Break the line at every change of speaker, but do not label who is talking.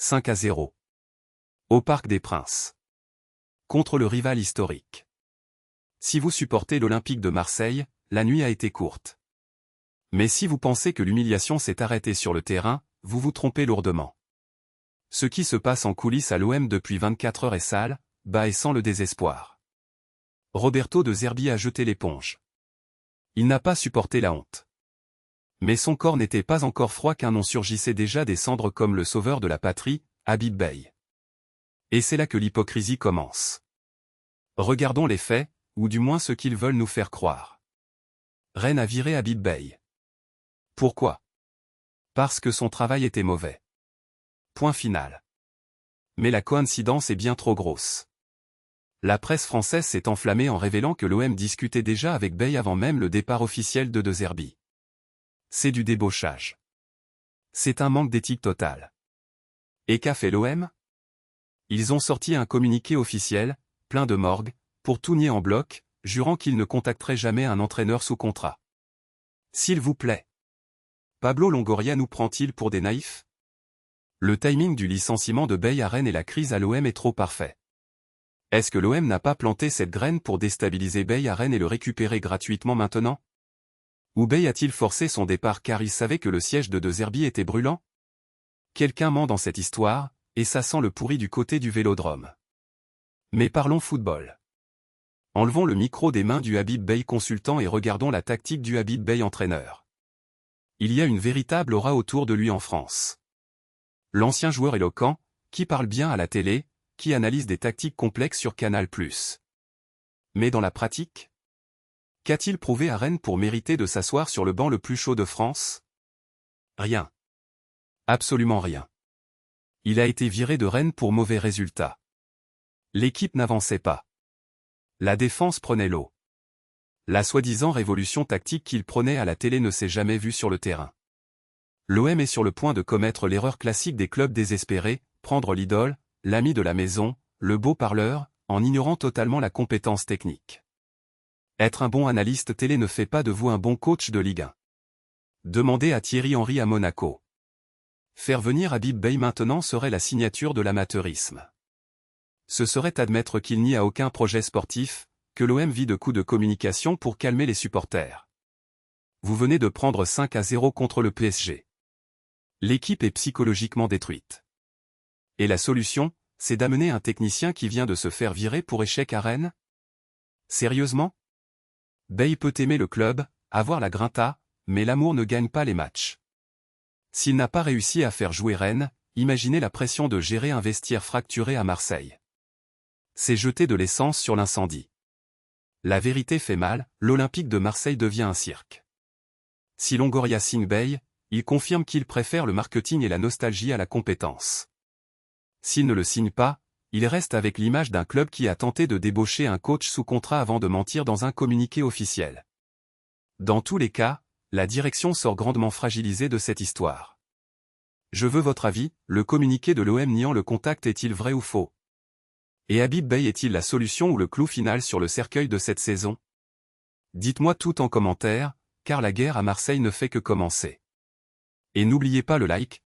5-0. Au Parc des Princes. Contre le rival historique. Si vous supportez l'Olympique de Marseille, la nuit a été courte. Mais si vous pensez que l'humiliation s'est arrêtée sur le terrain, vous vous trompez lourdement. Ce qui se passe en coulisses à l'OM depuis 24 heures est sale, bas et sans le désespoir. Roberto De Zerbi a jeté l'éponge. Il n'a pas supporté la honte. Mais son corps n'était pas encore froid qu'un nom surgissait déjà des cendres comme le sauveur de la patrie, Habib Beye. Et c'est là que l'hypocrisie commence. Regardons les faits, ou du moins ce qu'ils veulent nous faire croire. Rennes a viré Habib Beye. Pourquoi? Parce que son travail était mauvais. Point final. Mais la coïncidence est bien trop grosse. La presse française s'est enflammée en révélant que l'OM discutait déjà avec Beye avant même le départ officiel de Zerbi. C'est du débauchage. C'est un manque d'éthique total. Et qu'a fait l'OM? Ils ont sorti un communiqué officiel, plein de morgue, pour tout nier en bloc, jurant qu'ils ne contacteraient jamais un entraîneur sous contrat. S'il vous plaît. Pablo Longoria nous prend-il pour des naïfs? Le timing du licenciement de Beye à Rennes et la crise à l'OM est trop parfait. Est-ce que l'OM n'a pas planté cette graine pour déstabiliser Beye à Rennes et le récupérer gratuitement maintenant? Ou Beye a-t-il forcé son départ car il savait que le siège de Zerbi était brûlant? Quelqu'un ment dans cette histoire, et ça sent le pourri du côté du Vélodrome. Mais parlons football. Enlevons le micro des mains du Habib Beye consultant et regardons la tactique du Habib Beye entraîneur. Il y a une véritable aura autour de lui en France. L'ancien joueur éloquent, qui parle bien à la télé, qui analyse des tactiques complexes sur Canal+. Mais dans la pratique? Qu'a-t-il prouvé à Rennes pour mériter de s'asseoir sur le banc le plus chaud de France? Rien. Absolument rien. Il a été viré de Rennes pour mauvais résultats. L'équipe n'avançait pas. La défense prenait l'eau. La soi-disant révolution tactique qu'il prônait à la télé ne s'est jamais vue sur le terrain. L'OM est sur le point de commettre l'erreur classique des clubs désespérés, prendre l'idole, l'ami de la maison, le beau parleur, en ignorant totalement la compétence technique. Être un bon analyste télé ne fait pas de vous un bon coach de Ligue 1. Demandez à Thierry Henry à Monaco. Faire venir Habib Beye maintenant serait la signature de l'amateurisme. Ce serait admettre qu'il n'y a aucun projet sportif, que l'OM vit de coups de communication pour calmer les supporters. Vous venez de prendre 5-0 contre le PSG. L'équipe est psychologiquement détruite. Et la solution, c'est d'amener un technicien qui vient de se faire virer pour échec à Rennes? Sérieusement? Beye peut aimer le club, avoir la grinta, mais l'amour ne gagne pas les matchs. S'il n'a pas réussi à faire jouer Rennes, imaginez la pression de gérer un vestiaire fracturé à Marseille. C'est jeter de l'essence sur l'incendie. La vérité fait mal, l'Olympique de Marseille devient un cirque. Si Longoria signe Beye, il confirme qu'il préfère le marketing et la nostalgie à la compétence. S'il ne le signe pas, il reste avec l'image d'un club qui a tenté de débaucher un coach sous contrat avant de mentir dans un communiqué officiel. Dans tous les cas, la direction sort grandement fragilisée de cette histoire. Je veux votre avis, le communiqué de l'OM niant le contact est-il vrai ou faux? Et Habib Beye est-il la solution ou le clou final sur le cercueil de cette saison? Dites-moi tout en commentaire, car la guerre à Marseille ne fait que commencer. Et n'oubliez pas le like,